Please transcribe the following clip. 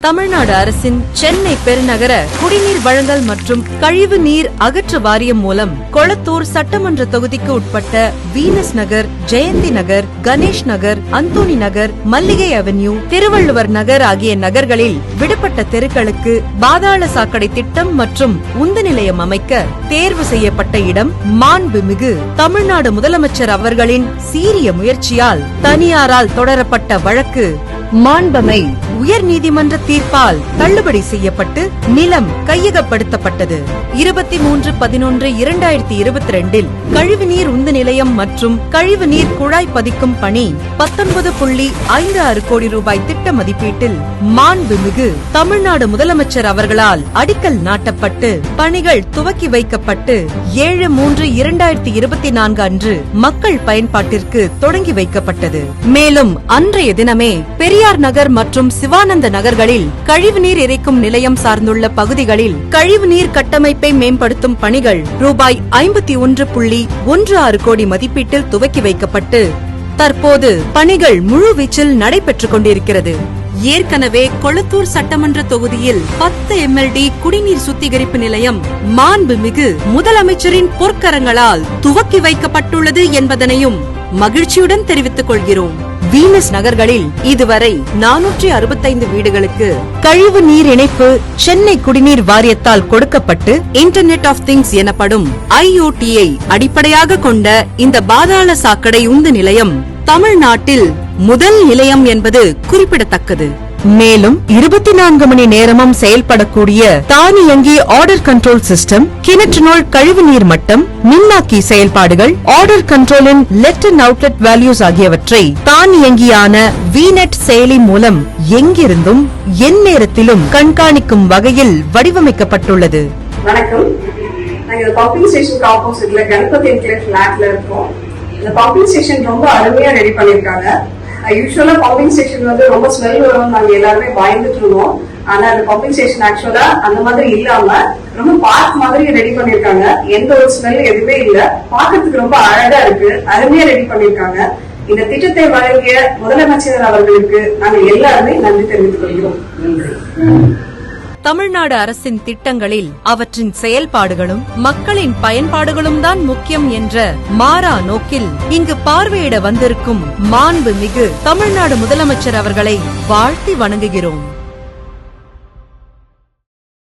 தமிழ்நாடு அரசின் சென்னை பெருநகர குடிநீர் வழங்கல் மற்றும் கழிவு நீர் அகற்ற வாரியம் மூலம் கொளத்தூர் சட்டமன்ற தொகுதிக்கு உட்பட்ட வீனஸ் நகர், ஜெயந்தி நகர், கணேஷ் நகர், அந்தோணி நகர், மல்லிகை அவென்யூ, திருவள்ளுவர் நகர் ஆகிய நகர்களில் விடுபட்ட தெருக்களுக்கு பாதாள சாக்கடை திட்டம் மற்றும் உந்து நிலையம் அமைக்க தேர்வு செய்யப்பட்ட இடம் மாண்புமிகு தமிழ்நாடு முதலமைச்சர் அவர்களின் சீரிய முயற்சியால் தனியாரால் தொடரப்பட்ட வழக்கு மாண்பமை உயர் நீதிமன்ற தீர்ப்பால் தள்ளுபடி செய்யப்பட்டு நிலம் கையகப்படுத்தப்பட்டது. 23/11/2022 கழிவுநீர் உந்து நிலையம் மற்றும் கழிவுநீர் குழாய் பதிக்கும் பணி 19.56 கோடி ரூபாய் திட்ட மதிப்பீட்டில் மாண்புமிகு தமிழ்நாடு முதலமைச்சர் அவர்களால் அடிக்கல் நாட்டப்பட்டு பணிகள் துவக்கி வைக்கப்பட்டு 7/3/2024 அன்று மக்கள் பயன்பாட்டிற்கு தொடங்கி வைக்கப்பட்டது. மேலும் அன்றைய தினமே பெரியார் நகர் மற்றும் சிவானந்த நகர்களில் கழிவுநீர் இறைக்கும் நிலையம் சார்ந்துள்ள பகுதிகளில் கழிவுநீர் கட்டமைப்பை மேம்படுத்தும் பணிகள் ரூபாய் 51.16 கோடி மதிப்பீட்டில் துவக்கி வைக்கப்பட்டு தற்போது பணிகள் முழுவீச்சில் நடைபெற்றுக் கொண்டிருக்கிறது. ஏற்கனவே கொளத்தூர் சட்டமன்ற தொகுதியில் 10 MLD குடிநீர் சுத்திகரிப்பு நிலையம் மாண்புமிகு முதலமைச்சரின் பொற்கரங்களால் துவக்கி வைக்கப்பட்டுள்ளது என்பதனையும் மகிழ்ச்சியுடன் தெரிவித்துக் கொள்கிறோம். வீனஸ் நகர்களில் இதுவரை 465 வீடுகளுக்கு கழிவு நீர் இணைப்பு சென்னை குடிநீர் வாரியத்தால் கொடுக்கப்பட்டு இன்டர்நெட் ஆஃப் திங்ஸ் எனப்படும் IoT-ஐ அடிப்படையாக கொண்ட இந்த பாதாள சாக்கடை உந்து நிலையம் தமிழ்நாட்டில் முதல் நிலையம் என்பது குறிப்பிடத்தக்கது. மேலும் 24 மணி நேரமும் செயல்படக்கூடிய தானியங்கி ஆர்டர் கண்ட்ரோல் சிஸ்டம், கிணற்றுநோள் கழிவுநீர் மட்டம், மின்னாக்கி செயல்பாடுகள், ஆர்டர் கண்ட்ரோலின் லெட் அண்ட் அவுட்லெட் வேல்யூஸ் ஆகியவற்றை தானியங்கியான வீநெட் செயலி மூலம் எங்கிருந்தும் எந்நேரத்திலும் கண்காணிக்கும் வகையில் வடிவமைக்கப்பட்டுள்ளது. வணக்கம். நாங்க பம்பிங் ஸ்டேஷனுக்கு ஆப்போசிட்ல கணபதி என்கிளேவ் ஃபிளாட்ல இருக்கோம். இந்த பம்பிங் ஸ்டேஷன் ரொம்ப அருமையா ரெடி பண்ணிருக்காங்க. யூஸ்வலா பம்பிங் ஸ்டேஷன் வந்து ரொம்ப ஸ்மெல் வரும், நாங்க எல்லாருமே பயந்துட்டு இருந்தோம். ஆனா அந்த பம்பிங் ஸ்டேஷன் ஆக்சுவலா அந்த மாதிரி இல்லாம ரொம்ப பார்க் மாதிரி ரெடி பண்ணிருக்காங்க. எந்த ஒரு ஸ்மெல் எதுவுமே இல்ல, பாக்கிறதுக்கு ரொம்ப அழகா இருக்கு, அருமையா ரெடி பண்ணிருக்காங்க. இந்த திட்டத்தை வழங்கிய முதலமைச்சர் அவர்களுக்கு நாங்க எல்லாருமே நன்றி தெரிவித்துக் கொள்கிறோம். தமிழ்நாடு அரசின் திட்டங்களில் அவற்றின் செயல்பாடுகளும் மக்களின் பயன்பாடுகளும் தான் முக்கியம் என்ற மாறா நோக்கில் இங்கு பார்வையிட வந்திருக்கும் மாண்புமிகு தமிழ்நாடு முதலமைச்சர் அவர்களை வாழ்த்தி வணங்குகிறோம்.